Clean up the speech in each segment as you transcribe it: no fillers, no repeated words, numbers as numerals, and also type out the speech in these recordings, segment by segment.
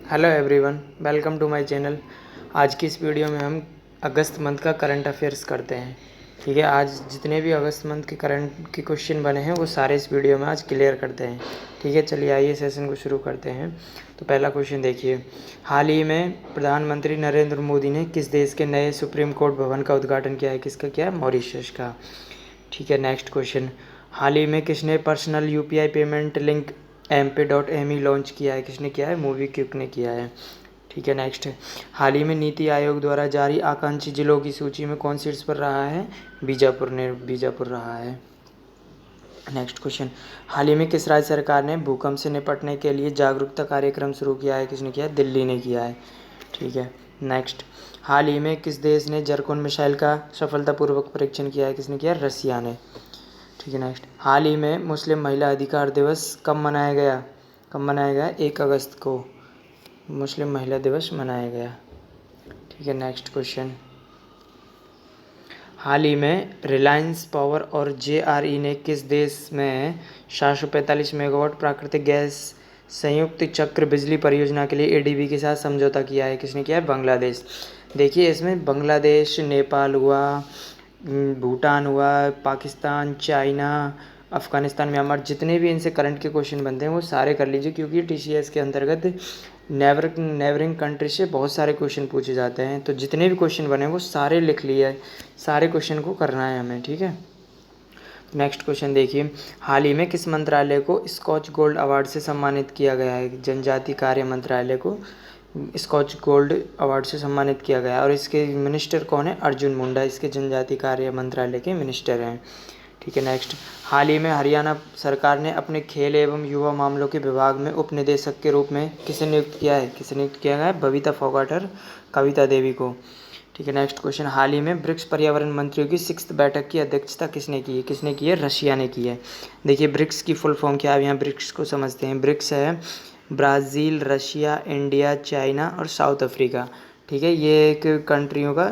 Hello everyone, welcome to my channel. आज की इस वीडियो में हम अगस्त मंथ का करंट अफेयर्स करते हैं। ठीक है, आज जितने भी अगस्त मंथ के करंट के क्वेश्चन बने हैं वो सारे इस वीडियो में आज क्लियर करते हैं। ठीक है, चलिए आइए सेशन को शुरू करते हैं। तो पहला क्वेश्चन देखिए, हाल ही में प्रधानमंत्री नरेंद्र मोदी ने किस देश के नए सुप्रीम कोर्ट भवन का उद्घाटन किया है? किसका किया है? मॉरिशस का। ठीक है, नेक्स्ट क्वेश्चन, हाल ही में किसने personal UPI payment link MP.me launch किया है? किसने किया है? मोबीक्विक ने किया है। ठीक है, नेक्स्ट, हाल ही में नीति आयोग द्वारा जारी आकांक्षी जिलों की सूची में कौन शीर्ष पर रहा है? बीजापुर रहा है। नेक्स्ट क्वेश्चन, हाल ही में किस राज्य सरकार ने भूकंप से निपटने के लिए जागरूकता कार्यक्रम शुरू किया है? किसने किया है? दिल्ली ने किया है। ठीक है, नेक्स्ट, हाल ही में किस देश ने जरकोन मिसाइल का सफलतापूर्वक परीक्षण किया है? किसने किया? रसिया ने। ठीक है, नेक्स्ट, हाल ही में मुस्लिम महिला अधिकार दिवस कब मनाया गया? 1 अगस्त को मुस्लिम महिला दिवस मनाया गया। ठीक है, नेक्स्ट क्वेश्चन, हाल ही में रिलायंस पावर और JRE ने किस देश में 745 मेगावाट प्राकृतिक गैस संयुक्त चक्र बिजली परियोजना के लिए ADB के साथ समझौता किया है? किसने किया है? बांग्लादेश। देखिए, इसमें बांग्लादेश, नेपाल हुआ, भूटान हुआ, पाकिस्तान, चाइना, अफ़गानिस्तान, म्यांमार, जितने भी इनसे करंट के क्वेश्चन बनते हैं वो सारे कर लीजिए, क्योंकि TCS के अंतर्गत नेबरिंग कंट्री से बहुत सारे क्वेश्चन पूछे जाते हैं। तो जितने भी क्वेश्चन बने वो सारे लिख लिए, सारे क्वेश्चन को करना है हमें। ठीक है, नेक्स्ट क्वेश्चन देखिए, हाल ही में किस मंत्रालय को स्कॉच गोल्ड अवार्ड से सम्मानित किया गया है? जनजाति कार्य मंत्रालय को स्कॉच गोल्ड अवार्ड से सम्मानित किया गया है। और इसके मिनिस्टर कौन है? अर्जुन मुंडा इसके जनजाति कार्य मंत्रालय के मिनिस्टर हैं। ठीक है, नेक्स्ट, हाल ही में हरियाणा सरकार ने अपने खेल एवं युवा मामलों के विभाग में उप निदेशक के रूप में किसे नियुक्त किया है? किसे नियुक्त किया गया है? बबीता फोगाट और कविता देवी को। ठीक है, नेक्स्ट क्वेश्चन, हाल ही में ब्रिक्स पर्यावरण मंत्रियों की 6th बैठक की अध्यक्षता किसने की है? किसने की है? रशिया ने की है। देखिए, ब्रिक्स की फुल फॉर्म क्या है? यहाँ ब्रिक्स को समझते हैं। ब्रिक्स है ब्राज़ील, रशिया, इंडिया, चाइना और साउथ अफ्रीका। ठीक है, ये एक कंट्रियों का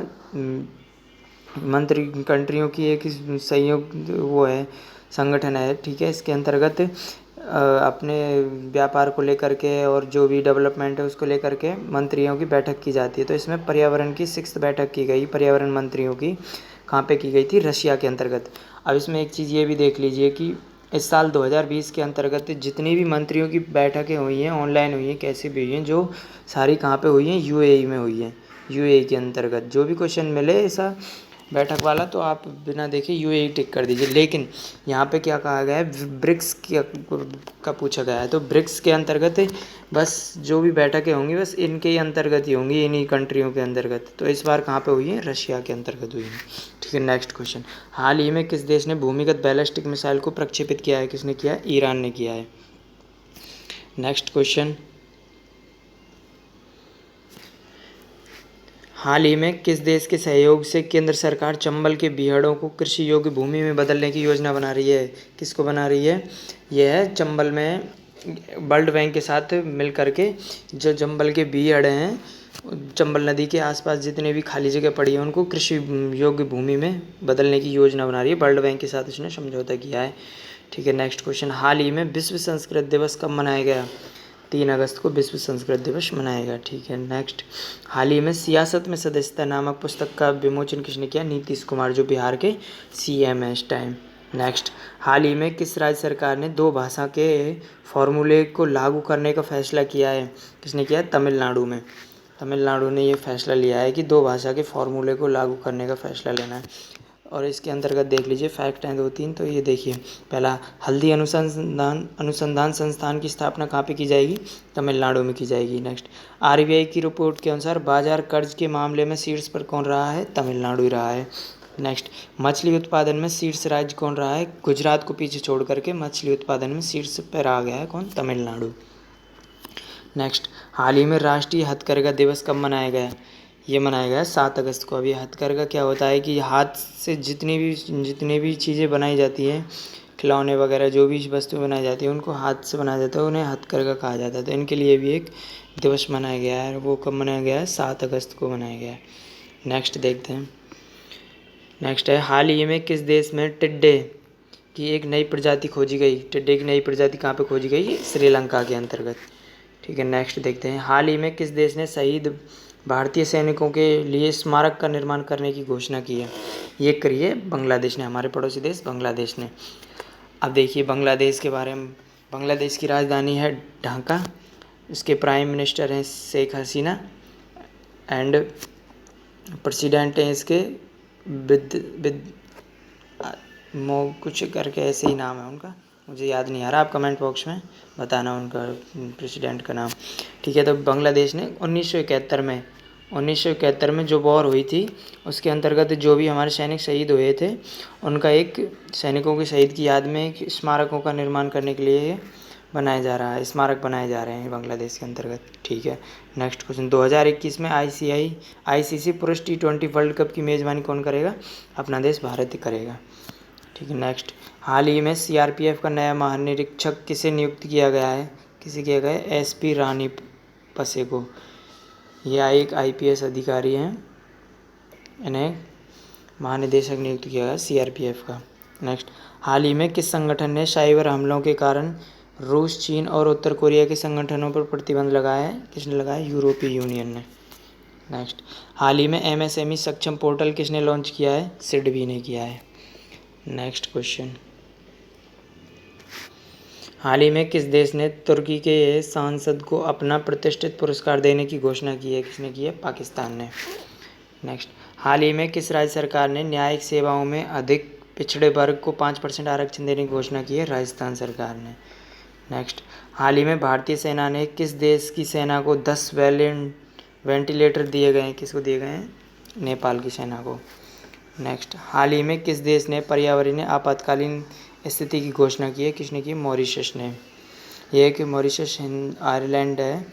कंट्रियों की एक संयुक्त वो है, संगठन है। ठीक है, इसके अंतर्गत अपने व्यापार को लेकर के और जो भी डेवलपमेंट है उसको लेकर के मंत्रियों की बैठक की जाती है। तो इसमें पर्यावरण की 6th बैठक की गई पर्यावरण मंत्रियों की, कहाँ पे की गई थी? रशिया के अंतर्गत। अब इसमें एक चीज़ ये भी देख लीजिए कि इस साल 2020 के अंतर्गत जितनी भी मंत्रियों की बैठकें हुई हैं, ऑनलाइन हुई हैं, कैसे भी हुई हैं, जो सारी कहाँ पे हुई हैं? UAE में हुई हैं। UAE के अंतर्गत जो भी क्वेश्चन मिले ऐसा बैठक वाला, तो आप बिना देखे UAE टिक कर दीजिए। लेकिन यहाँ पे क्या कहा गया है? ब्रिक्स का पूछा गया है। तो ब्रिक्स के अंतर्गत बस जो भी बैठकें होंगी बस इनके ही अंतर्गत ही होंगी, इन्हीं कंट्रियों के अंतर्गत। तो इस बार कहाँ पे हुई है? रशिया के अंतर्गत हुई है। ठीक है, नेक्स्ट क्वेश्चन, हाल ही में किस देश ने भूमिगत बैलिस्टिक मिसाइल को प्रक्षेपित किया है? किसने किया है? ईरान ने किया है। नेक्स्ट क्वेश्चन, हाल ही में किस देश के सहयोग से केंद्र सरकार चंबल के बीहड़ों को कृषि योग्य भूमि में बदलने की योजना बना रही है? किसको बना रही है? यह है चंबल में वर्ल्ड बैंक के साथ मिल करके जो चंबल के बीहड़ हैं, चंबल नदी के आसपास जितने भी खाली जगह पड़ी है उनको कृषि योग्य भूमि में बदलने की योजना बना रही है। वर्ल्ड बैंक के साथ इसने समझौता किया है। ठीक है, नेक्स्ट क्वेश्चन, हाल ही में विश्व संस्कृत दिवस कब मनाया गया? 3 अगस्त को विश्व संस्कृत दिवस मनाएगा। ठीक है, नेक्स्ट, हाल ही में सियासत में सदस्यता नामक पुस्तक का विमोचन किसने किया? नीतीश कुमार, जो बिहार के CM हैं इस टाइम। नेक्स्ट, हाल ही में किस राज्य सरकार ने 2 भाषा के फॉर्मूले को लागू करने का फैसला किया है? किसने किया? तमिलनाडु में। तमिलनाडु ने ये फैसला लिया है कि 2 भाषा के फॉर्मूले को लागू करने का फैसला लेना है। और इसके अंतर्गत देख लीजिए फैक्ट हैं 2-3। तो ये देखिए, पहला, हल्दी अनुसंधान संस्थान की स्थापना कहाँ पे की जाएगी? तमिलनाडु में की जाएगी। नेक्स्ट, RBI की रिपोर्ट के अनुसार बाजार कर्ज के मामले में शीर्ष पर कौन रहा है? तमिलनाडु ही रहा है। नेक्स्ट, मछली उत्पादन में शीर्ष राज्य कौन रहा है? गुजरात को पीछे छोड़ करके मछली उत्पादन में शीर्ष पर आ गया है कौन? तमिलनाडु। नेक्स्ट, हाल ही में राष्ट्रीय हथकरघा दिवस कब मनाया गया? ये मनाया गया 7 अगस्त को। अभी हथकरघा क्या होता है कि हाथ से जितनी भी चीज़ें बनाई जाती हैं, खिलौने वगैरह जो भी वस्तुएं बनाई जाती हैं उनको हाथ से बनाया जाता है, उन्हें हथकरघा कहा जाता है। तो इनके लिए भी एक दिवस मनाया गया है। वो कब मनाया गया है? 7 अगस्त को मनाया गया है। नेक्स्ट देखते हैं। नेक्स्ट है, हाल ही में किस देश में टिड्डे की एक नई प्रजाति खोजी गई? टिड्डे की नई प्रजाति कहाँ पे खोजी गई? श्रीलंका के अंतर्गत। ठीक है, नेक्स्ट देखते हैं। हाल ही में किस देश ने शहीद भारतीय सैनिकों के लिए स्मारक का निर्माण करने की घोषणा की है? ये करी है बांग्लादेश ने, हमारे पड़ोसी देश बांग्लादेश ने। अब देखिए बांग्लादेश के बारे में। बांग्लादेश की राजधानी है ढाका, इसके प्राइम मिनिस्टर हैं शेख हसीना एंड प्रेसिडेंट हैं इसके कुछ करके ऐसे ही नाम है उनका, मुझे याद नहीं आ रहा, आप कमेंट बॉक्स में बताना उनका प्रेसिडेंट का नाम। ठीक है, तो बांग्लादेश ने 1971 में जो वॉर हुई थी उसके अंतर्गत जो भी हमारे सैनिक शहीद हुए थे उनका एक सैनिकों के शहीद की याद में एक स्मारकों का निर्माण करने के लिए बनाया जा रहा है, स्मारक बनाए जा रहे हैं बांग्लादेश के अंतर्गत। ठीक है, नेक्स्ट क्वेश्चन। 2021 में आईसीसी पुरुष T20 वर्ल्ड कप की मेज़बानी कौन करेगा? अपना देश भारत करेगा। ठीक है, नेक्स्ट। हाल ही में सीआरपीएफ का नया महानिरीक्षक किसे नियुक्त किया गया है? किसे किया गया है? एसपी रानी पसे को। यह एक आईपीएस अधिकारी हैं, इन्हें महानिदेशक नियुक्त किया गया सीआरपीएफ का। नेक्स्ट। हाल ही में किस संगठन ने साइबर हमलों के कारण रूस, चीन और उत्तर कोरिया के संगठनों पर प्रतिबंध लगाया है? किसने लगाया? यूरोपीय यूनियन ने। नेक्स्ट। हाल ही में एमएसएमई सक्षम पोर्टल किसने लॉन्च किया है? सिडबी ने किया है। Next question. हाल ही में किस देश ने तुर्की के सांसद को अपना प्रतिष्ठित पुरस्कार देने की घोषणा की है? किसने की है? पाकिस्तान ने। नेक्स्ट। हाल ही में किस राज्य सरकार ने न्यायिक सेवाओं में अधिक पिछड़े वर्ग को 5% आरक्षण देने की घोषणा की है? राजस्थान सरकार ने। नेक्स्ट। हाल ही में भारतीय सेना ने किस देश की सेना को 10 वेंटिलेटर दिए गए हैं? किसको दिए गए हैं? नेपाल की सेना को। नेक्स्ट। हाल ही में किस देश ने पर्यावरणीय आपातकालीन स्थिति की घोषणा की है? किसने की? मॉरिशस ने। यह एक मॉरिशस आयरलैंड है,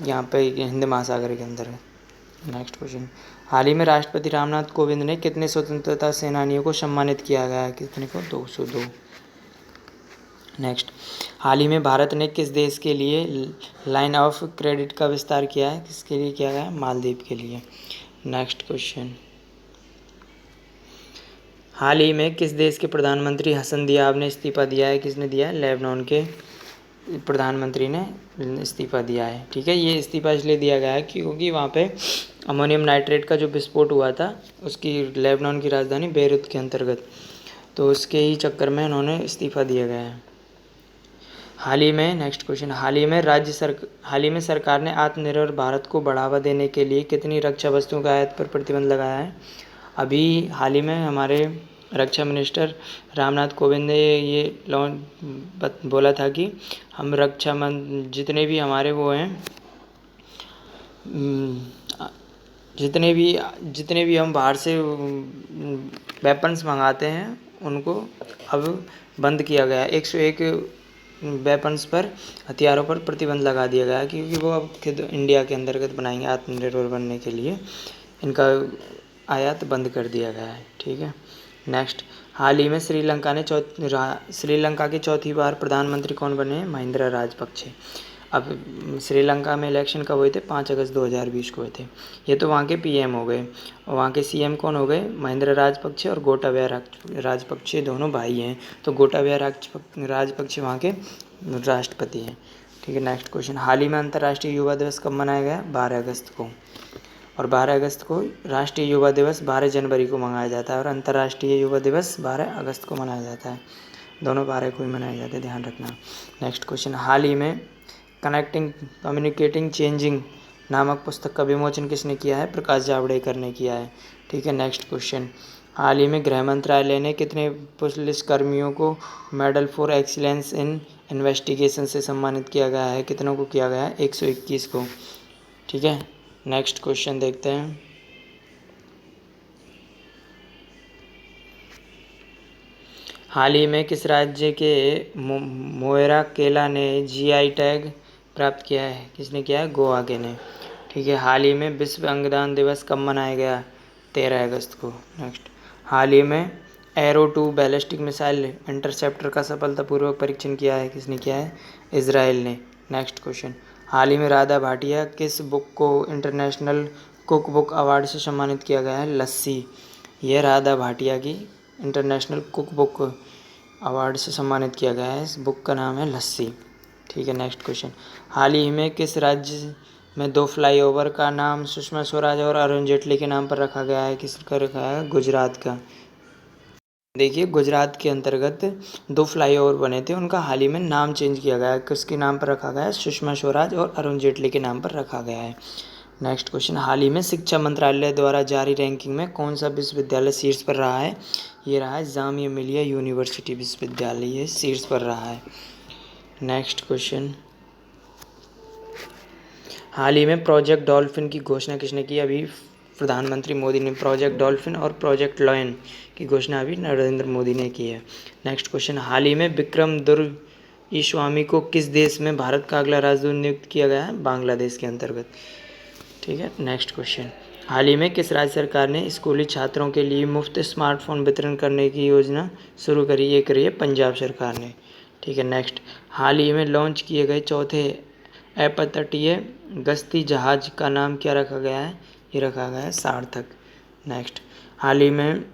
यहाँ पे हिंद महासागर के अंदर है। Next question. हाल ही में राष्ट्रपति रामनाथ कोविंद ने कितने स्वतंत्रता सेनानियों को सम्मानित किया गया है? कितने को? 202। नेक्स्ट। हाल ही में भारत ने किस देश के लिए लाइन ऑफ क्रेडिट का विस्तार किया है? किसके लिए किया गया है? मालदीव के लिए। Next question. हाल ही में किस देश के प्रधानमंत्री हसन दियाब ने इस्तीफा दिया है? किसने दिया है? लेबनान के प्रधानमंत्री ने इस्तीफा दिया है। ठीक है, ये इस्तीफा इसलिए दिया गया है क्योंकि वहाँ पे अमोनियम नाइट्रेट का जो विस्फोट हुआ था उसकी लेबनान की राजधानी बेरूत के अंतर्गत, तो उसके ही चक्कर में उन्होंने इस्तीफा दिया गया है। हाल ही में नेक्स्ट क्वेश्चन। हाल ही में सरकार ने आत्मनिर्भर भारत को बढ़ावा देने के लिए कितनी रक्षा वस्तुओं का आयात पर प्रतिबंध लगाया है? अभी हाल ही में हमारे रक्षा मिनिस्टर रामनाथ कोविंद ने ये बोला था कि हम जितने भी हमारे वो हैं, जितने भी हम बाहर से वेपन्स मंगाते हैं उनको अब बंद किया गया है। 101 वेपन्स पर, हथियारों पर प्रतिबंध लगा दिया गया है क्योंकि वो अब खुद इंडिया के अंतर्गत बनाएंगे। आत्मनिर्भर बनने के लिए इनका आयात बंद कर दिया गया है। ठीक है, नेक्स्ट। हाल ही में श्रीलंका के चौथी बार प्रधानमंत्री कौन बने? महिंद्रा राजपक्षे। अब श्रीलंका में इलेक्शन कब हुए थे? 5 अगस्त 2020 को हुए थे। ये तो वहाँ के पीएम हो गए, और वहाँ के सीएम कौन हो गए? महिंद्रा राजपक्षे और गोटाबया राजपक्षे, दोनों भाई हैं। तो गोटाबया राजपक्षे वहाँ के राष्ट्रपति हैं। ठीक है, नेक्स्ट क्वेश्चन। हाल ही में अंतर्राष्ट्रीय युवा दिवस कब मनाया गया? 12 अगस्त को। और 12 अगस्त को राष्ट्रीय युवा दिवस 12 जनवरी को मनाया जाता है, और अंतर्राष्ट्रीय युवा दिवस 12 अगस्त को मनाया जाता है। दोनों 12 को ही मनाए जाते हैं, ध्यान रखना। Next question. हाल ही में कनेक्टिंग कम्युनिकेटिंग चेंजिंग नामक पुस्तक का विमोचन किसने किया है? प्रकाश जावड़ेकर ने किया है। ठीक है, नेक्स्ट क्वेश्चन। हाल ही में गृह मंत्रालय ने कितने पुलिसकर्मियों को medal for excellence in investigation से सम्मानित किया गया है? कितनों को किया गया है? 121 को। ठीक है, नेक्स्ट क्वेश्चन देखते हैं। हाल ही में किस राज्य के मोएरा केला ने जीआई टैग प्राप्त किया है? किसने किया है? गोवा के ने। ठीक है, हाल ही में विश्व अंगदान दिवस कब मनाया गया? 13 अगस्त को। नेक्स्ट। हाल ही में एरो 2 बैलिस्टिक मिसाइल इंटरसेप्टर का सफलतापूर्वक परीक्षण किया है? किसने किया है? इजराइल ने। Next question. हाल ही में राधा भाटिया किस बुक को इंटरनेशनल कुक बुक अवार्ड से सम्मानित किया गया है? लस्सी। यह राधा भाटिया की इंटरनेशनल कुक बुक अवार्ड से सम्मानित किया गया है। इस बुक का नाम है लस्सी। ठीक है, नेक्स्ट क्वेश्चन, हाल ही में किस राज्य में 2 फ्लाईओवर का नाम सुषमा स्वराज और अरुण जेटली के नाम पर रखा गया है? किसका रखा है? गुजरात का। देखिए, गुजरात के अंतर्गत 2 फ्लाईओवर बने थे, उनका हाल ही में नाम चेंज किया गया है। किसके नाम पर रखा गया है? सुषमा स्वराज और अरुण जेटली के नाम पर रखा गया है। नेक्स्ट क्वेश्चन, हाल ही में शिक्षा मंत्रालय द्वारा जारी रैंकिंग में कौन सा विश्वविद्यालय शीर्ष पर रहा है? ये रहा है जामिया मिलिया यूनिवर्सिटी विश्वविद्यालय, ये शीर्ष पर रहा है। नेक्स्ट क्वेश्चन, हाल ही में प्रोजेक्ट डॉल्फिन की घोषणा किसने की? अभी प्रधानमंत्री मोदी ने प्रोजेक्ट डॉल्फिन और प्रोजेक्ट लॉयन की घोषणा अभी नरेंद्र मोदी ने की है। नेक्स्ट क्वेश्चन, हाल ही में विक्रम दुर्ईस्वामी को किस देश में भारत का अगला राजदूत नियुक्त किया गया है? बांग्लादेश के अंतर्गत। ठीक है, नेक्स्ट क्वेश्चन, हाल ही में किस राज्य सरकार ने स्कूली छात्रों के लिए मुफ्त स्मार्टफोन वितरण करने की योजना शुरू करी? ये करी है पंजाब सरकार ने। ठीक है, नेक्स्ट, हाल ही में लॉन्च किए गए चौथे अपतटीय गश्ती जहाज का नाम क्या रखा गया है? ये रखा गया है सार्थक। नेक्स्ट, हाल ही में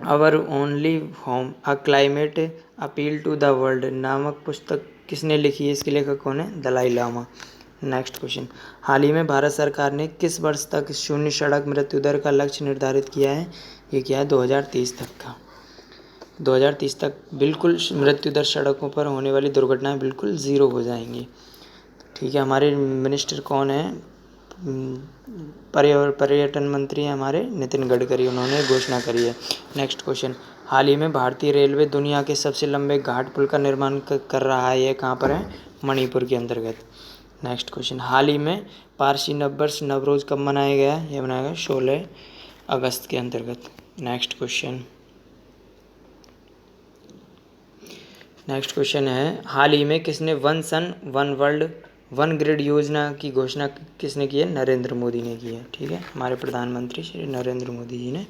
our only home a climate appeal to the world नामक पुस्तक किसने लिखी है? इसके लेखक कौन है? दलाई लामा। नेक्स्ट क्वेश्चन, हाल ही में भारत सरकार ने किस वर्ष तक शून्य सड़क मृत्यु दर का लक्ष्य निर्धारित किया है? ये किया है 2030 तक का। 2030 तक बिल्कुल मृत्यु दर सड़कों पर होने वाली दुर्घटनाएं बिल्कुल ज़ीरो हो जाएंगी। ठीक है, हमारे मिनिस्टर कौन है? पर्यटन मंत्री हैं हमारे नितिन गडकरी, उन्होंने घोषणा करी है। नेक्स्ट क्वेश्चन, हाल ही में भारतीय रेलवे दुनिया के सबसे लंबे घाट पुल का निर्माण कर रहा है। ये कहाँ पर है? मणिपुर के अंतर्गत। नेक्स्ट क्वेश्चन, हाल ही में पारसी नववर्ष नवरोज कब मनाया गया? यह मनाया गया 16 अगस्त के अंतर्गत। नेक्स्ट क्वेश्चन है, हाल ही में किसने one sun one world one grid योजना की घोषणा किसने की है? नरेंद्र मोदी ने की है। ठीक है, हमारे प्रधानमंत्री श्री नरेंद्र मोदी जी ने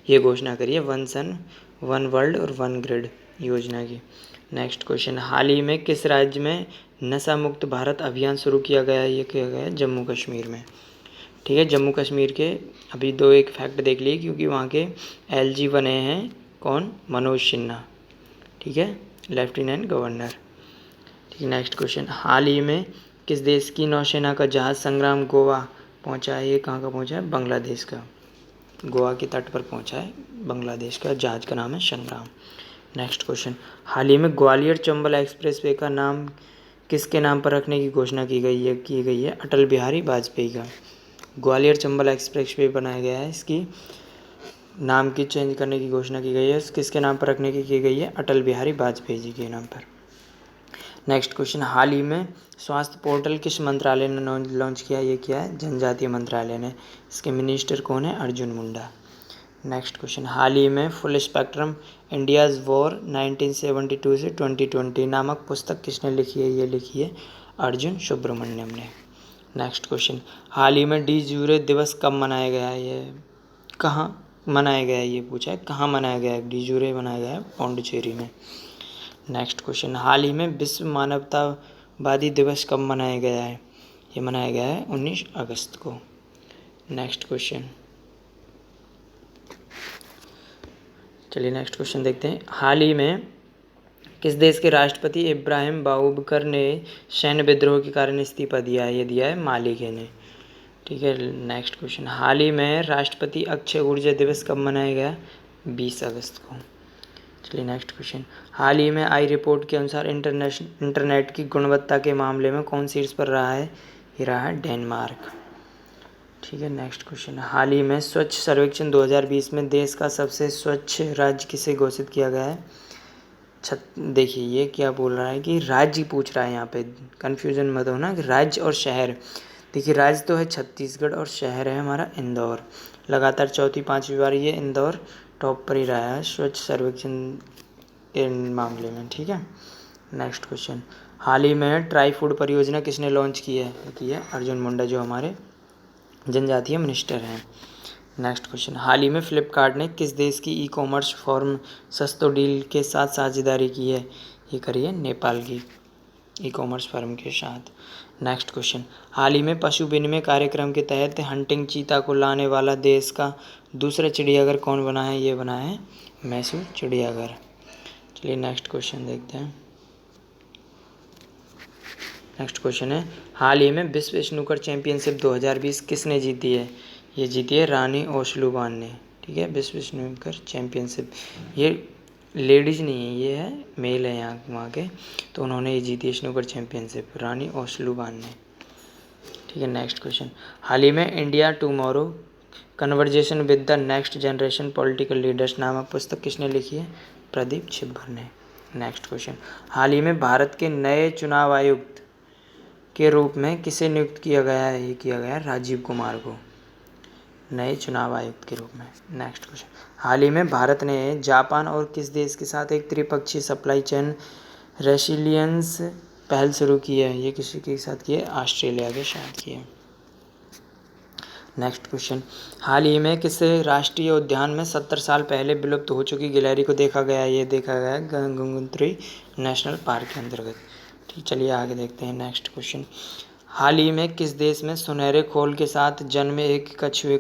ये घोषणा करी है वन सन वन वर्ल्ड और वन ग्रिड योजना की। नेक्स्ट क्वेश्चन, हाल ही में किस राज्य में नशा मुक्त भारत अभियान शुरू किया गया है? ये किया गया है जम्मू कश्मीर में। ठीक है, जम्मू कश्मीर के अभी एक फैक्ट देख लिए, क्योंकि वहाँ के LG बने हैं कौन? मनोज सिन्हा। ठीक है, लेफ्टिनेंट गवर्नर। ठीक है, नेक्स्ट क्वेश्चन, हाल ही में किस देश की नौसेना का जहाज संग्राम गोवा पहुंचा है? ये कहाँ का पहुंचा है? बांग्लादेश का। गोवा के तट पर पहुंचा है बांग्लादेश का जहाज का नाम है संग्राम। नेक्स्ट क्वेश्चन, हाल ही में ग्वालियर चंबल एक्सप्रेसवे का नाम किसके नाम पर रखने की घोषणा की गई है? अटल बिहारी वाजपेयी का। ग्वालियर चंबल एक्सप्रेसवे बनाया गया है, इसकी नाम की चेंज करने की घोषणा की गई है। किसके नाम पर रखने की गई है? अटल बिहारी वाजपेयी जी के नाम पर। नेक्स्ट क्वेश्चन, हाल ही में स्वास्थ्य पोर्टल किस मंत्रालय ने लॉन्च किया? ये किया है जनजातीय मंत्रालय ने। इसके मिनिस्टर कौन है? अर्जुन मुंडा। नेक्स्ट क्वेश्चन, हाल ही में फुल स्पेक्ट्रम इंडियाज़ वॉर 1972 से 2020 नामक पुस्तक किसने लिखी है? ये लिखी है अर्जुन सुब्रमण्यम ने। नेक्स्ट क्वेश्चन, हाल ही में डी जूरे दिवस कब मनाया गया है? ये कहाँ मनाया गया है? ये पूछा है कहाँ मनाया गया है? डी जूरे मनाया गया है पौंडीचेरी में। नेक्स्ट क्वेश्चन, हाल ही में विश्व मानवतावादी दिवस कब मनाया गया है? ये मनाया गया है 19 अगस्त को। नेक्स्ट क्वेश्चन, चलिए नेक्स्ट क्वेश्चन देखते हैं, हाल ही में किस देश के राष्ट्रपति इब्राहिम बाउबकर ने सैन्य विद्रोह के कारण इस्तीफा दिया है? ये दिया है मालिक ने। ठीक है, नेक्स्ट क्वेश्चन, हाल ही में राष्ट्रपति अक्षय ऊर्जा दिवस कब मनाया गया? 20 अगस्त को। चलिए नेक्स्ट क्वेश्चन, हाल ही में आई रिपोर्ट के अनुसार इंटरनेट की गुणवत्ता के मामले में कौन शीर्ष पर रहा है? ये रहा है डेनमार्क। ठीक है, नेक्स्ट क्वेश्चन, हाल ही में स्वच्छ सर्वेक्षण 2020 में देश का सबसे स्वच्छ राज्य किसे घोषित किया गया है? देखिए ये क्या बोल रहा है कि राज्य पूछ रहा है, यहाँ पे कन्फ्यूजन मत होना कि राज्य और शहर। देखिए राज्य तो है छत्तीसगढ़ और शहर है हमारा इंदौर। लगातार चौथी पांचवी बार ये इंदौर टॉप पर ही रहा है स्वच्छ सर्वेक्षण के मामले में। ठीक है, नेक्स्ट क्वेश्चन, हाल ही में ट्राई फूड परियोजना किसने लॉन्च की है? अर्जुन मुंडा, जो हमारे जनजातीय मिनिस्टर हैं। नेक्स्ट क्वेश्चन, हाल ही में फ्लिपकार्ट ने किस देश की ई-कॉमर्स फर्म सस्तो डील के साथ साझेदारी की है? ये करी है नेपाल की ई-कॉमर्स फर्म के साथ। नेक्स्ट क्वेश्चन, हाल ही में पशु विनिमय कार्यक्रम के तहत हंटिंग चीता को लाने वाला देश का दूसरा चिड़ियाघर कौन बना है? ये बना है मैसूर चिड़ियाघर। चलिए नेक्स्ट क्वेश्चन देखते हैं, नेक्स्ट क्वेश्चन है, हाल ही में विश्व स्नूकर चैंपियनशिप 2020 किसने जीती है? ये जीती है रानी ओसलुबान ने। ठीक है, विश्व स्नूकर चैंपियनशिप, ये लेडीज़ नहीं है, ये है मेल है यहाँ वहाँ के, तो उन्होंने ये जीती है स्नूकर चैंपियनशिप, रानी ओसलुबान ने। ठीक है, नेक्स्ट क्वेश्चन, हाल ही में India tomorrow conversation with the next generation political leaders नामक पुस्तक किसने लिखी है? प्रदीप छिब्बर ने। नेक्स्ट क्वेश्चन, हाल ही में भारत के नए चुनाव आयुक्त के रूप में किसे नियुक्त किया गया है? ये किया गया है राजीव कुमार को नए चुनाव आयुक्त के रूप में। नेक्स्ट क्वेश्चन, हाल ही में भारत ने जापान और किस देश के साथ एक त्रिपक्षीय सप्लाई चेन रेसिलियंस पहल शुरू की है? ये किसी के साथ की है? ऑस्ट्रेलिया के साथ की है। नेक्स्ट क्वेश्चन, हाल ही में किस राष्ट्रीय उद्यान में 70 साल पहले विलुप्त हो चुकी गिलहरी को देखा गया? ये देखा गया गंगोत्री नेशनल पार्क के अंतर्गत। ठीक, चलिए आगे देखते हैं। नेक्स्ट क्वेश्चन, हाल ही में किस देश में सुनहरे खोल के साथ जन्मे एक कछुए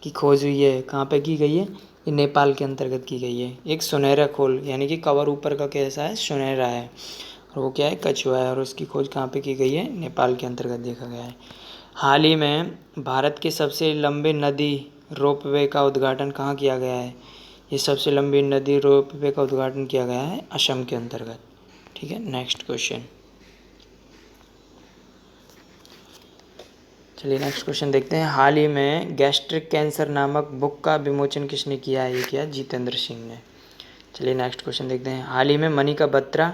की खोज हुई है? कहाँ पे की गई है? ये नेपाल के अंतर्गत की गई है। एक सुनहरा खोल यानी कि कवर ऊपर का कैसा है? सुनहरा है, और वो क्या है? कछुआ है, और उसकी खोज कहाँ पे की गई है? नेपाल के अंतर्गत देखा गया है। हाल ही में भारत के सबसे लंबे नदी रोपवे का उद्घाटन कहाँ किया गया है? ये सबसे लंबी नदी रोपवे का उद्घाटन किया गया है असम के अंतर्गत। ठीक है, नेक्स्ट क्वेश्चन, चलिए नेक्स्ट क्वेश्चन देखते हैं। हाल ही में गैस्ट्रिक कैंसर नामक बुक का विमोचन किसने किया है? ये किया जितेंद्र सिंह ने। चलिए नेक्स्ट क्वेश्चन देखते हैं। हाल ही में मनिका बत्रा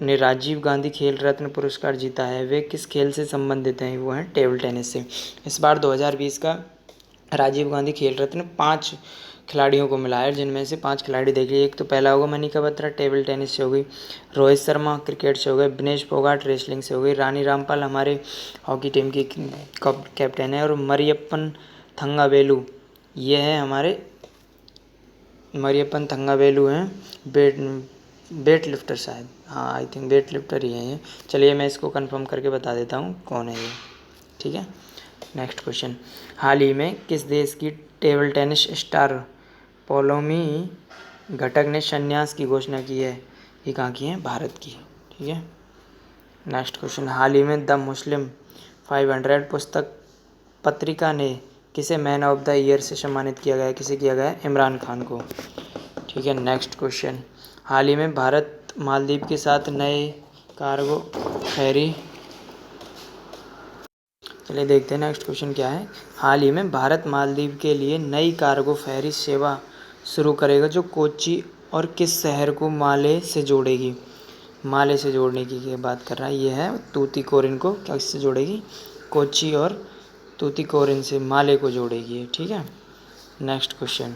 ने राजीव गांधी खेल रत्न पुरस्कार जीता है, वे किस खेल से संबंधित हैं? वो हैं टेबल टेनिस से। इस बार 2020 का राजीव गांधी खेल रत्न 5 खिलाड़ियों को मिला है, जिनमें से 5 खिलाड़ी देखिए। एक तो पहला होगा मनिका बत्रा, टेबल टेनिस से हो गई, रोहित शर्मा क्रिकेट से हो गए, विनेश फोगाट रेसलिंग से हो गई, रानी रामपाल हमारे हॉकी टीम की कैप्टन है, और मरियप्पन थंगावेलु ये है हमारे मरियप्पन थंगावेलु हैं वेट लिफ्टर शायद, हाँ आई थिंक वेट लिफ्टर ही है ये। चलिए मैं इसको कंफर्म करके बता देता हूँ कौन है ये। ठीक है, नेक्स्ट क्वेश्चन, हाल ही में किस देश की टेबल टेनिस स्टार पोलोमी घटक ने संन्यास की घोषणा की है? ये कहाँ की है? भारत की। ठीक है, नेक्स्ट क्वेश्चन, हाल ही में द मुस्लिम 500 पुस्तक पत्रिका ने किसे मैन ऑफ द ईयर से सम्मानित किया गया? किसे किया गया? इमरान खान को। ठीक है, नेक्स्ट क्वेश्चन, हाल ही में भारत मालदीव के साथ नए कार्गो फेरी, चलिए देखते हैं नेक्स्ट क्वेश्चन क्या है। हाल ही में भारत मालदीव के लिए नई कार्गो फेरी सेवा शुरू करेगा जो कोच्चि और किस शहर को माले से जोड़ेगी? माले से जोड़ने की बात कर रहा है, ये है तूतीकोरिन को क्या इससे जोड़ेगी? कोच्चि और तूतीकोरिन से माले को जोड़ेगी। ठीक है, नेक्स्ट क्वेश्चन,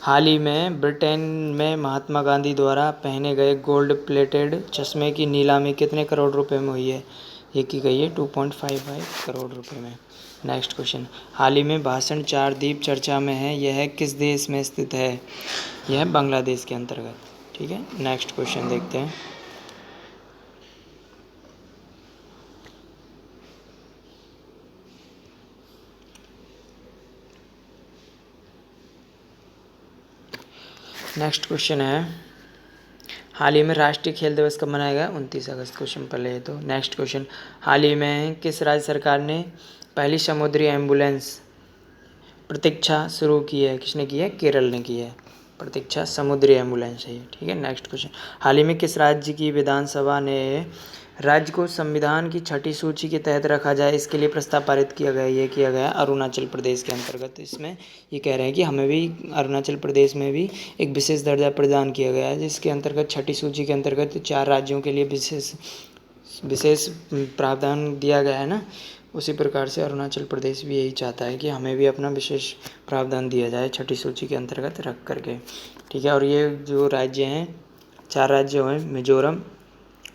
हाल ही में ब्रिटेन में महात्मा गांधी द्वारा पहने गए गोल्ड प्लेटेड चश्मे की नीलामी कितने करोड़ रुपए में हुई है? ये की गई है 2.55 करोड़ रुपए में। नेक्स्ट क्वेश्चन, हाल ही में भाषण 4 द्वीप चर्चा में है, यह किस देश में स्थित है? यह बांग्लादेश के अंतर्गत। ठीक है, नेक्स्ट क्वेश्चन देखते हैं। नेक्स्ट क्वेश्चन है, हाल ही में राष्ट्रीय खेल दिवस कब मनाया गया? 29 अगस्त को, सिंपल है तो। नेक्स्ट क्वेश्चन, हाल ही में किस राज्य सरकार ने पहली समुद्री एम्बुलेंस प्रतीक्षा शुरू की है? किसने की है? केरल ने की है प्रतीक्षा समुद्री एम्बुलेंस है। ठीक है, नेक्स्ट क्वेश्चन, हाल ही में किस राज्य की विधानसभा ने राज्य को संविधान की 6ठी सूची के तहत रखा जाए इसके लिए प्रस्ताव पारित किया गया? ये किया गया अरुणाचल प्रदेश के अंतर्गत। इसमें ये कह रहे हैं कि हमें भी अरुणाचल प्रदेश में भी एक विशेष दर्जा प्रदान किया गया है, जिसके अंतर्गत 6ठी सूची के अंतर्गत 4 राज्यों के लिए विशेष प्रावधान दिया गया है ना। उसी प्रकार से अरुणाचल प्रदेश भी यही चाहता है कि हमें भी अपना विशेष प्रावधान दिया जाए 6ठी सूची के अंतर्गत रख करके। ठीक है, और ये जो राज्य हैं 4 राज्य हैं मिजोरम,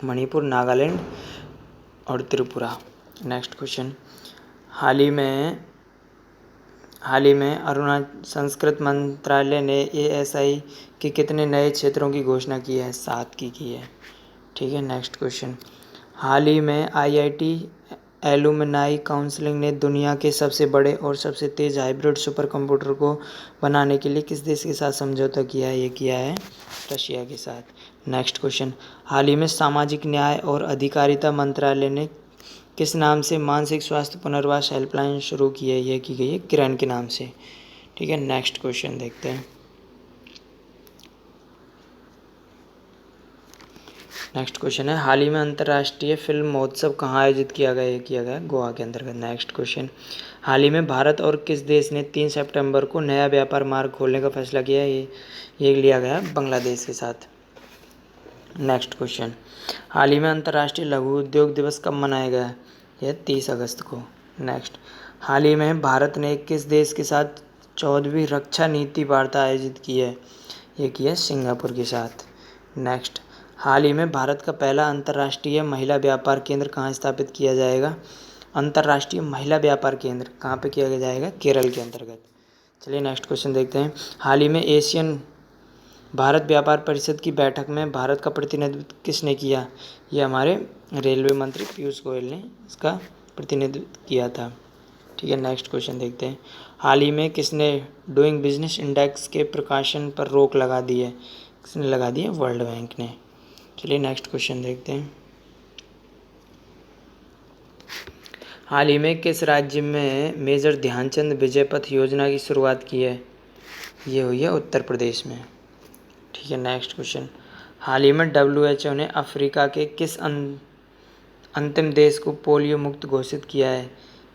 मणिपुर, नागालैंड और त्रिपुरा। नेक्स्ट क्वेश्चन, हाल ही में संस्कृत मंत्रालय ने ASI के कितने नए क्षेत्रों की घोषणा की है? 7 की है। ठीक है, नेक्स्ट क्वेश्चन, हाल ही में IIT एलुमनाई काउंसिल ने दुनिया के सबसे बड़े और सबसे तेज़ हाइब्रिड सुपर कंप्यूटर को बनाने के लिए किस देश के साथ समझौता किया है? ये किया है रशिया के साथ। नेक्स्ट क्वेश्चन, हाल ही में सामाजिक न्याय और अधिकारिता मंत्रालय ने किस नाम से मानसिक स्वास्थ्य पुनर्वास हेल्पलाइन शुरू की है? यह की गई है किरण के नाम से। ठीक है, नेक्स्ट क्वेश्चन देखते हैं। नेक्स्ट क्वेश्चन है, हाल ही में अंतर्राष्ट्रीय फिल्म महोत्सव कहाँ आयोजित किया गया? किया गया गोवा के अंतर्गत। नेक्स्ट क्वेश्चन, हाल ही में भारत और किस देश ने 3 सितंबर को नया व्यापार मार्ग खोलने का फैसला किया है? ये लिया गया बांग्लादेश के साथ। नेक्स्ट क्वेश्चन, हाल ही में अंतर्राष्ट्रीय लघु उद्योग दिवस कब मनाया गया? यह 30 अगस्त को। नेक्स्ट, हाल ही में भारत ने किस देश के साथ 14वीं रक्षा नीति वार्ता आयोजित की है? ये की है सिंगापुर के साथ। नेक्स्ट, हाल ही में भारत का पहला अंतर्राष्ट्रीय महिला व्यापार केंद्र कहाँ स्थापित किया जाएगा? अंतर्राष्ट्रीय महिला व्यापार केंद्र कहाँ पे किया जाएगा? केरल के अंतर्गत। चलिए नेक्स्ट क्वेश्चन देखते हैं, हाल ही में एशियन भारत व्यापार परिषद की बैठक में भारत का प्रतिनिधित्व किसने किया? ये हमारे रेलवे मंत्री पीयूष गोयल ने इसका प्रतिनिधित्व किया था। ठीक है, नेक्स्ट क्वेश्चन देखते हैं, हाल ही में किसने डूइंग बिजनेस इंडेक्स के प्रकाशन पर रोक लगा दी है? किसने लगा दी है? वर्ल्ड बैंक ने। चलिए नेक्स्ट क्वेश्चन देखते हैं, हाल ही में किस राज्य में मेजर ध्यानचंद विजय पथ योजना की शुरुआत की है? ये हुई है उत्तर प्रदेश में। ठीक है, नेक्स्ट क्वेश्चन, हाल ही में WHO ने अफ्रीका के किस अंतिम देश को पोलियो मुक्त घोषित किया है?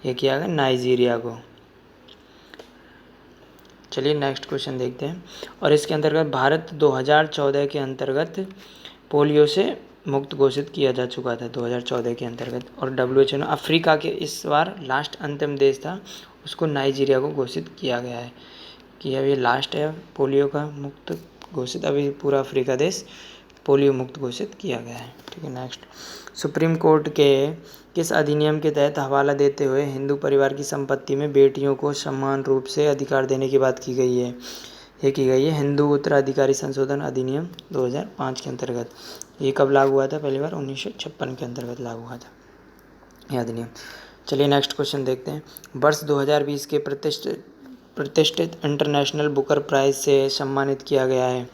ये किया गया नाइजीरिया को। चलिए नेक्स्ट क्वेश्चन देखते हैं, और इसके अंतर्गत भारत 2014 के अंतर्गत पोलियो से मुक्त घोषित किया जा चुका था 2014 के अंतर्गत, और WHO ने अफ्रीका के इस बार लास्ट अंतिम देश था उसको नाइजीरिया को घोषित किया गया है कि अब ये लास्ट है पोलियो का मुक्त घोषित, अभी पूरा अफ्रीका देश पोलियो मुक्त घोषित किया गया है। ठीक है, नेक्स्ट, सुप्रीम कोर्ट के किस अधिनियम के तहत हवाला देते हुए हिंदू परिवार की संपत्ति में बेटियों को समान रूप से अधिकार देने की बात की गई है? ये की गई है हिंदू उत्तराधिकारी संशोधन अधिनियम 2005 के अंतर्गत। ये कब लागू हुआ था? पहली बार 1956 के अंतर्गत लागू हुआ था यह अधिनियम। चलिए नेक्स्ट क्वेश्चन देखते हैं, वर्ष 2020 के प्रतिष्ठित इंटरनेशनल बुकर प्राइज से सम्मानित किया गया है?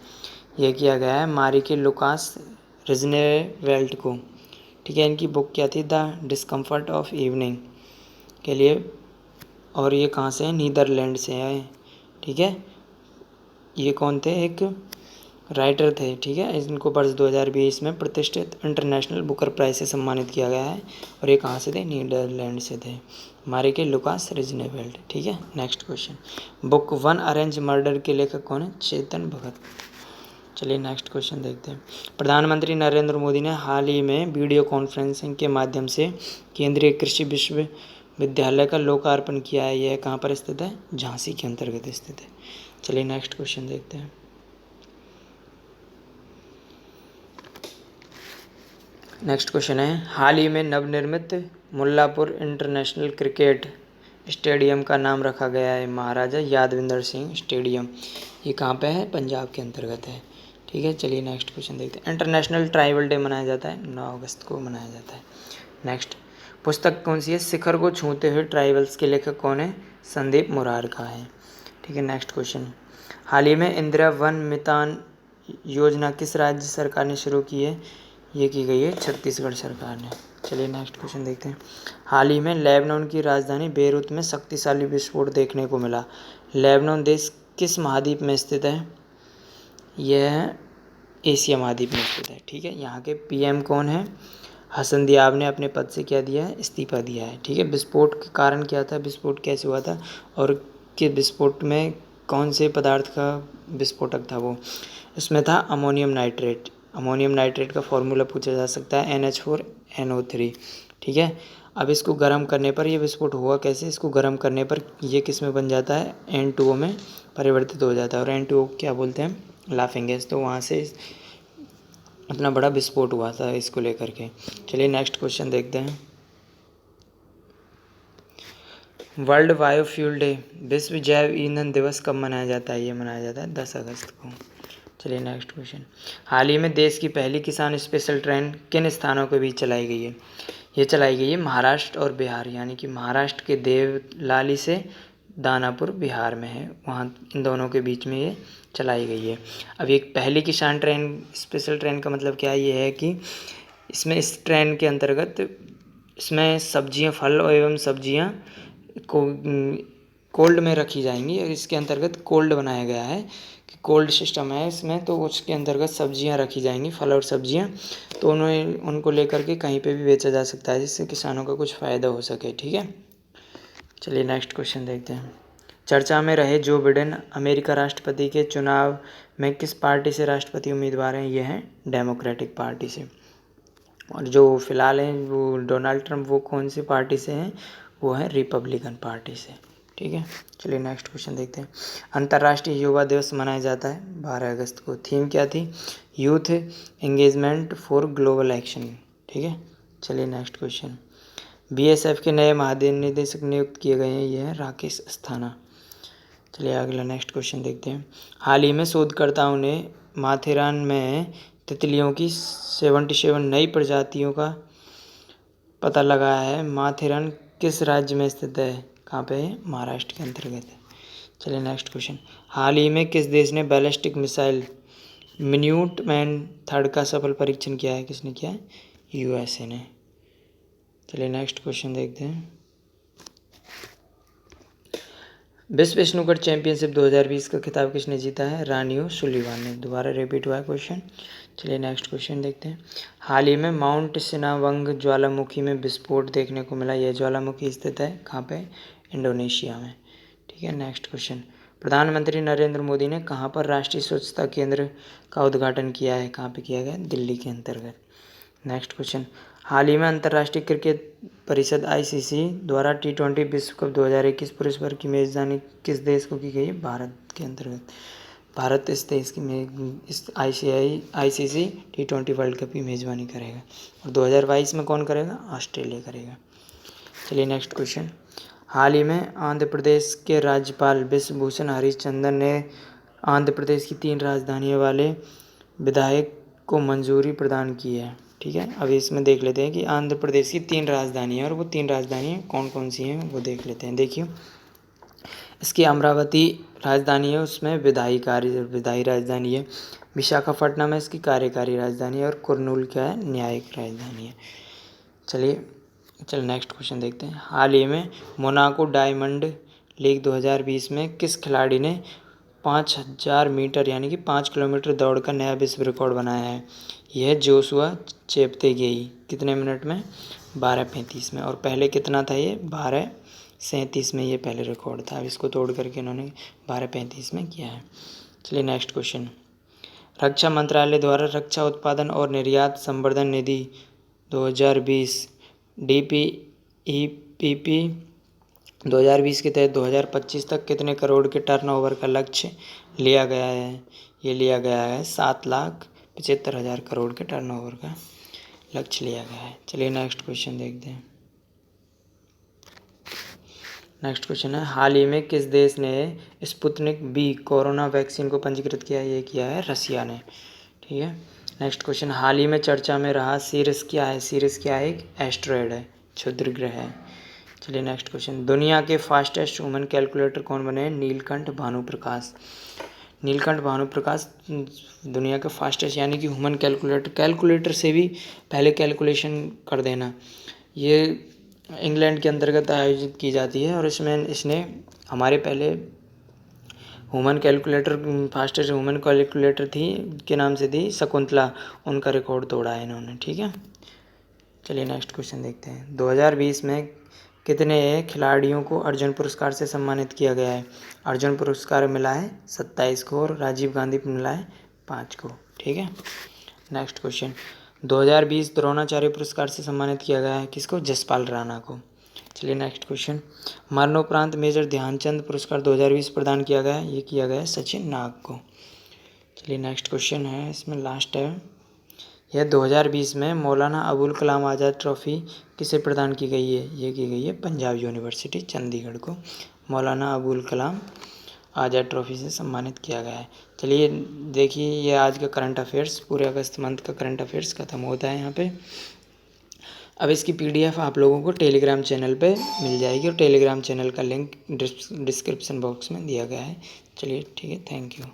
यह किया गया है मारिके लुकास रिजनेवेल्ट को। ठीक है, इनकी बुक क्या थी? द डिस्कम्फर्ट ऑफ इवनिंग के लिए, और ये कहाँ से है? नीदरलैंड से है। ठीक है, ये कौन थे? एक राइटर थे। ठीक है, इनको वर्ष 2020 में प्रतिष्ठित इंटरनेशनल बुकर प्राइज से सम्मानित किया गया है, और ये कहाँ से थे? नीदरलैंड से थे, मारिके लुकास रिजनेवेल्ट। ठीक है, next question, book 1 arrange murder के लेखक कौन है? चेतन भगत। चलिए नेक्स्ट क्वेश्चन देखते हैं, प्रधानमंत्री नरेंद्र मोदी ने हाल ही में वीडियो कॉन्फ्रेंसिंग के माध्यम से केंद्रीय कृषि विश्वविद्यालय का लोकार्पण किया है। यह कहाँ पर स्थित है? झांसी के अंतर्गत स्थित है। चलिए नेक्स्ट क्वेश्चन देखते हैं, नेक्स्ट क्वेश्चन है, हाल ही में नवनिर्मित मुल्लापुर इंटरनेशनल क्रिकेट स्टेडियम का नाम रखा गया है महाराजा यादविंदर सिंह स्टेडियम। ये कहाँ पे है? पंजाब के अंतर्गत है। ठीक है, चलिए नेक्स्ट क्वेश्चन देखते हैं, इंटरनेशनल ट्राइबल डे मनाया जाता है 9 अगस्त को मनाया जाता है। नेक्स्ट, पुस्तक कौन सी है? शिखर को छूते हुए ट्राइबल्स के लेखक कौन है? संदीप मुरार का है। ठीक है, नेक्स्ट क्वेश्चन, हाल ही में इंदिरा वन मितान योजना किस राज्य सरकार ने शुरू की है? ये की गई है छत्तीसगढ़ सरकार ने। चलिए नेक्स्ट क्वेश्चन देखते हैं, हाल ही में लेबनान की राजधानी बेरूत में शक्तिशाली विस्फोट देखने को मिला। लेबनान देश किस महाद्वीप में स्थित है? यह एशिया महाद्वीप में स्थित है। ठीक है, यहाँ के PM कौन है? हसन दियाब ने अपने पद से क्या दिया है? इस्तीफा दिया है। ठीक है, विस्फोट का कारण क्या था? विस्फोट कैसे हुआ था, और कि विस्फोट में कौन से पदार्थ का विस्फोटक था? वो उसमें था अमोनियम नाइट्रेट। अमोनियम नाइट्रेट का फॉर्मूला पूछा जा सकता है NH4NO3। ठीक है, अब इसको गर्म करने पर ये विस्फोट हुआ कैसे? इसको गर्म करने पर ये किस में बन जाता है? N2O में परिवर्तित हो जाता है, और N2O क्या बोलते हैं? Laughing gas. तो वहाँ से इतना बड़ा विस्फोट हुआ था इसको लेकर के। चलिए नेक्स्ट क्वेश्चन देखते हैं, वर्ल्ड बायोफ्यूल डे विश्व जैव ईंधन दिवस कब मनाया जाता है? ये मनाया जाता है 10 अगस्त को। चलिए नेक्स्ट क्वेश्चन, हाल ही में देश की पहली किसान स्पेशल ट्रेन किन स्थानों के बीच चलाई गई है? ये चलाई गई है महाराष्ट्र और बिहार, यानी कि महाराष्ट्र के देवलाली से दानापुर बिहार में है, वहाँ इन दोनों के बीच में ये चलाई गई है। अब एक पहली किसान ट्रेन, स्पेशल ट्रेन का मतलब क्या ये है कि इसमें इस ट्रेन के अंतर्गत इसमें सब्जियां, फल एवं सब्जियां को कोल्ड में रखी जाएंगी और इसके अंतर्गत कोल्ड बनाया गया है कि कोल्ड सिस्टम है इसमें, तो उसके अंतर्गत सब्जियां रखी जाएंगी, फल और सब्जियां, तो उनको लेकर के कहीं पे भी बेचा जा सकता है जिससे किसानों का कुछ फ़ायदा हो सके। ठीक है, चलिए नेक्स्ट क्वेश्चन देखते हैं। चर्चा में रहे जो बिडेन अमेरिका राष्ट्रपति के चुनाव में किस पार्टी से राष्ट्रपति उम्मीदवार हैं? ये हैं डेमोक्रेटिक पार्टी से। और जो फिलहाल हैं वो डोनाल्ड ट्रंप, वो कौन सी पार्टी से हैं? वो है रिपब्लिकन पार्टी से। ठीक है, चलिए नेक्स्ट क्वेश्चन देखते हैं। अंतर्राष्ट्रीय युवा दिवस मनाया जाता है 12 अगस्त को। थीम क्या थी? Youth engagement for global action. ठीक है, चलिए नेक्स्ट क्वेश्चन। बीएसएफ के नए महानिदेशक नियुक्त किए गए हैं, ये है राकेश अस्थाना। चलिए अगला नेक्स्ट क्वेश्चन देखते हैं। हाल ही में शोधकर्ताओं ने माथेरान में तितलियों की 77 नई प्रजातियों का पता लगाया है। माथेरान किस राज्य में स्थित है? कहाँ पे है? महाराष्ट्र के अंतर्गत है। चलिए नेक्स्ट क्वेश्चन। हाल ही में किस देश ने बैलिस्टिक मिसाइल मिन्यूटमैन थर्ड का सफल परीक्षण किया है? किसने किया है? यूएसए ने। चलिए नेक्स्ट क्वेश्चन देखते हैं। विश्व स्नूकर चैंपियनशिप 2020 का खिताब किसने जीता है? रानियो सुलीवान ने। दोबारा रिपीट हुआ है क्वेश्चन। चलिए नेक्स्ट क्वेश्चन देखते हैं। हाल ही में माउंट सिनावंग ज्वालामुखी में विस्फोट देखने को मिला। यह ज्वालामुखी स्थित है कहाँ पे? इंडोनेशिया में। ठीक है, नेक्स्ट क्वेश्चन। प्रधानमंत्री नरेंद्र मोदी ने कहाँ पर राष्ट्रीय स्वच्छता केंद्र का उद्घाटन किया है? कहाँ पे किया गया? दिल्ली के अंतर्गत। Next question. हाल ही में अंतर्राष्ट्रीय क्रिकेट परिषद आईसीसी द्वारा T20 विश्व कप 2021 पुरस्कार की मेजबानी किस देश को की गई है? भारत के अंतर्गत। भारत इस देश की इस आईसीसी T20 वर्ल्ड कप की मेजबानी करेगा। और 2022 में कौन करेगा? ऑस्ट्रेलिया करेगा। चलिए नेक्स्ट क्वेश्चन। हाल ही में आंध्र प्रदेश के राज्यपाल बिश्वभूषण हरिचंदन ने आंध्र प्रदेश की 3 राजधानियों वाले विधायक को मंजूरी प्रदान की है। ठीक है, अब इसमें देख लेते हैं कि आंध्र प्रदेश की 3 राजधानियाँ, और वो 3 राजधानियाँ कौन कौन सी हैं वो देख लेते हैं। देखिए, इसकी अमरावती राजधानी है, उसमें विधायी राजधानी है। विशाखापट्टनम है इसकी कार्यकारी राजधानी है। और कुर्नूल क्या है? न्यायिक राजधानी है। चलिए नेक्स्ट क्वेश्चन देखते हैं। हाल ही में मोनाको डायमंड लीग 2020 में किस खिलाड़ी ने 5000 मीटर यानी कि 5 किलोमीटर दौड़ का नया विश्व रिकॉर्ड बनाया है? यह जोशुआ चेप्तेगेई। कितने मिनट में? 12:35 में। और पहले कितना था ये? 12:37 में ये पहले रिकॉर्ड था। अब इसको तोड़ करके इन्होंने 12:35 में किया है। चलिए नेक्स्ट क्वेश्चन। रक्षा मंत्रालय द्वारा रक्षा उत्पादन और निर्यात संवर्धन निधि 2020 DPEPP 2020 के तहत 2025 तक कितने करोड़ के टर्नओवर का लक्ष्य लिया गया है? ये लिया गया है 7,75,000 करोड़ के टर्नओवर का लक्ष्य लिया गया है। चलिए नेक्स्ट क्वेश्चन देखते हैं। नेक्स्ट क्वेश्चन है। हाल ही में किस देश ने स्पुतनिक V कोरोना वैक्सीन को पंजीकृत किया है? ये किया है रसिया ने। ठीक है, नेक्स्ट क्वेश्चन। हाल ही में चर्चा में रहा सीरिस क्या है? सीरिस क्या है? एक एस्ट्रॉयड है, क्षुद्र ग्रह है। चलिए नेक्स्ट क्वेश्चन। दुनिया के फास्टेस्ट वुमन कैलकुलेटर कौन बने हैं? नीलकंठ भानुप्रकाश। नीलकंठ भानुप्रकाश दुनिया के फास्टेस्ट यानी कि ह्यूमन कैलकुलेटर से भी पहले कैलकुलेशन कर देना, ये इंग्लैंड के अंतर्गत आयोजित की जाती है। और इसमें इसने हमारे पहले human calculator, fastest human calculator थी के नाम से थी शकुंतला, उनका रिकॉर्ड तोड़ा है इन्होंने। ठीक है, चलिए नेक्स्ट क्वेश्चन देखते हैं। 2020 में कितने खिलाड़ियों को अर्जुन पुरस्कार से सम्मानित किया गया है? अर्जुन पुरस्कार मिला है 27 को और राजीव गांधी को मिला है 5 को। ठीक है, नेक्स्ट क्वेश्चन। 2020 द्रोणाचार्य पुरस्कार से सम्मानित किया गया है किसको? जसपाल राणा को। चलिए नेक्स्ट क्वेश्चन। मरणोपरांत मेजर ध्यानचंद पुरस्कार 2020 प्रदान किया गया है, ये किया गया है सचिन नाग को। चलिए नेक्स्ट क्वेश्चन है, इसमें लास्ट है। यह 2020 में मौलाना अबुल कलाम आज़ाद ट्रॉफी किसे प्रदान की गई है? ये की गई है पंजाब यूनिवर्सिटी चंडीगढ़ को मौलाना अबुल कलाम आज़ाद ट्रॉफी से सम्मानित किया गया है। चलिए देखिए, ये आज का करंट अफेयर्स, पूरे अगस्त मंथ का करंट अफेयर्स ख़त्म होता है यहाँ पे। अब इसकी PDF आप लोगों को टेलीग्राम चैनल पे मिल जाएगी और टेलीग्राम चैनल का लिंक डिस्क्रिप्शन बॉक्स में दिया गया है। चलिए ठीक है, थैंक यू।